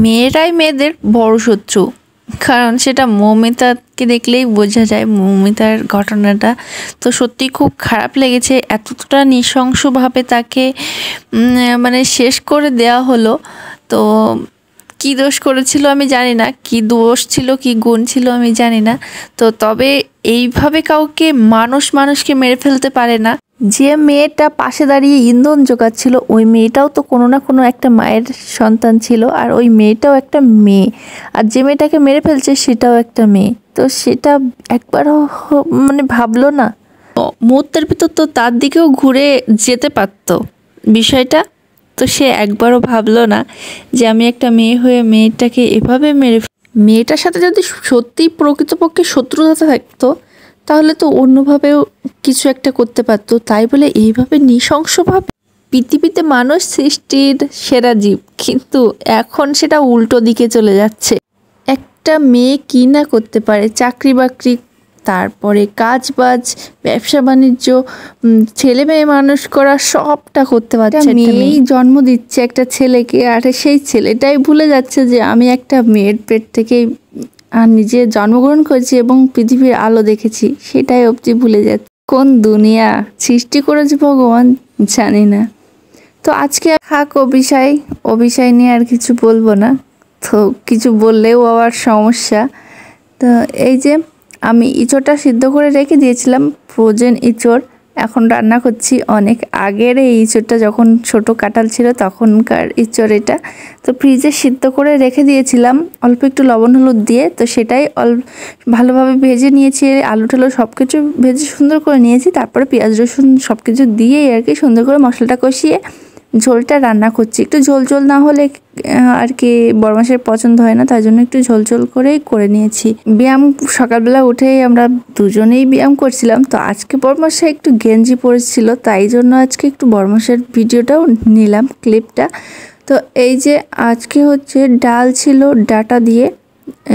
মেয়েরাই মেয়েদের বড় শত্রু, কারণ সেটা মৌমিতাকে দেখলেই বোঝা যায়। মৌমিতার ঘটনাটা তো সত্যি খুব খারাপ লেগেছে, এতটা নৃশংসভাবে তাকে মানে শেষ করে দেওয়া হলো। তো কি দোষ করেছিল আমি জানি না, কি দোষ ছিল কি গুণ ছিল আমি জানি না। তো তবে এইভাবে কাউকে মানুষকে মেরে ফেলতে পারে না। যে মেয়েটা পাশে দাঁড়িয়ে ইন্ধন জোগাচ্ছিল ওই মেয়েটাও তো কোনো না কোনো একটা মায়ের সন্তান ছিল, আর ওই মেয়েটাও একটা মেয়ে, আর যে মেয়েটাকে মেরে ফেলছে সেটাও একটা মেয়ে। তো সেটা একবারও মানে ভাবলো না? মুহূর্তের ভিতর তো তার দিকেও ঘুরে যেতে পারতো বিষয়টা। তো সে একবারও ভাবলো না যে আমি একটা মেয়ে হয়ে মেয়েটাকে এভাবে মেয়েটার সাথে যদি সত্যিই প্রকৃতপক্ষে শত্রুতা থাকতো তাহলে তো অন্যভাবেও কিছু একটা করতে পারতো। তাই বলে এইভাবে নৃশংসভাবে পৃথিবীতে মানুষ সৃষ্টির সেরা জীব, কিন্তু এখন সেটা উল্টো দিকে চলে যাচ্ছে। একটা মেয়ে কি না করতে পারে, চাকরি বাকরি, তারপরে কাজ বাজ, ব্যবসা বাণিজ্য, ছেলে মেয়ে মানুষ করা, সবটা করতে পারছে। মেয়েই জন্ম দিচ্ছে একটা ছেলেকে, আর সেই ছেলেটাই ভুলে যাচ্ছে যে আমি একটা মেয়ের পেট থেকে আর নিজে জন্মগ্রহণ করেছি এবং পৃথিবীর আলো দেখেছি, সেটাই অবধি ভুলে যাচ্ছে। কোন দুনিয়া সৃষ্টি করেছে ভগবান জানি না। তো আজকে থাক ও বিষয় নিয়ে আর কিছু বলবো না, তো কিছু বললেও আবার সমস্যা। তো এই যে আমি ইঁচড়টা সিদ্ধ করে রেখে দিয়েছিলাম, ফ্রোজেন ইঁচড়, এখন রান্না করছি। অনেক আগের এই ইঁচড়টা, যখন ছোট কাঁঠাল ছিল তখনকার ইঁচড় এটা। তো ফ্রিজে সিদ্ধ করে রেখে দিয়েছিলাম অল্প একটু লবণ হলুদ দিয়ে। তো সেটাই ভালোভাবে ভেজে নিয়েছি, আলু টালু সব কিছু ভেজে সুন্দর করে নিয়েছি। তারপরে পেঁয়াজ রসুন সব কিছু দিয়েই আর কি সুন্দর করে মশলাটা কষিয়ে ঝোলটা রান্না করছি। একটু ঝোল ঝোল না হলে আর কি বড় মাছের পছন্দ হয় না, তাই জন্য একটু ঝোল ঝোল করেই করে নিয়েছি। ব্যায়াম সকালবেলা উঠেই আমরা দুজনেই ব্যায়াম করছিলাম। তো আজকে বড় মাসে একটু গেঞ্জি পরেছিল, তাই জন্য আজকে একটু বড় মাসের ভিডিওটাও নিলাম, ক্লিপটা। তো এই যে আজকে হচ্ছে ডাল ছিল ডাঁটা দিয়ে,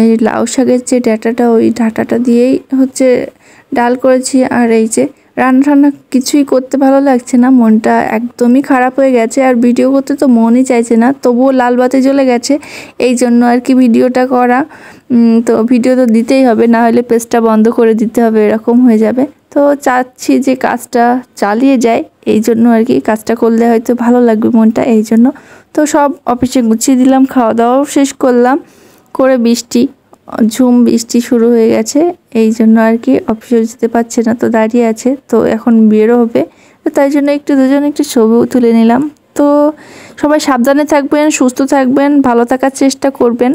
এই লাউ শাকের যে ডাঁটাটা ওই ডাঁটাটা দিয়েই হচ্ছে ডাল করেছি। আর এই যে রান্না কিছুই করতে ভালো লাগছে না, মনটা একদমই খারাপ হয়ে গেছে, আর ভিডিও করতে তো মনই চাইছে না। তবুও লাল বাতি জ্বলে গেছে, এই জন্য আর কি ভিডিওটা করা। তো ভিডিও তো দিতেই হবে, না হলে পেজটা বন্ধ করে দিতে হবে, এরকম হয়ে যাবে। তো চাচ্ছি যে কাজটা চালিয়ে যায়, এই জন্য আর কি কাজটা করলে হয়তো ভালো লাগবে মনটা, এই জন্য। তো সব অফিসে গুছিয়ে দিলাম, খাওয়া দাওয়াও শেষ করলাম করে। বৃষ্টি শুরু হয়ে গেছে, এই জন্য আর কি অফিসে যেতে পারছে না, তো দাঁড়িয়ে আছে। তো এখন বেরো হবে, তো তাই জন্য দুজন একটু ছবিও তুলে নিলাম। তো সবাই সাবধানে থাকবেন, সুস্থ থাকবেন, ভালো থাকার চেষ্টা করবেন।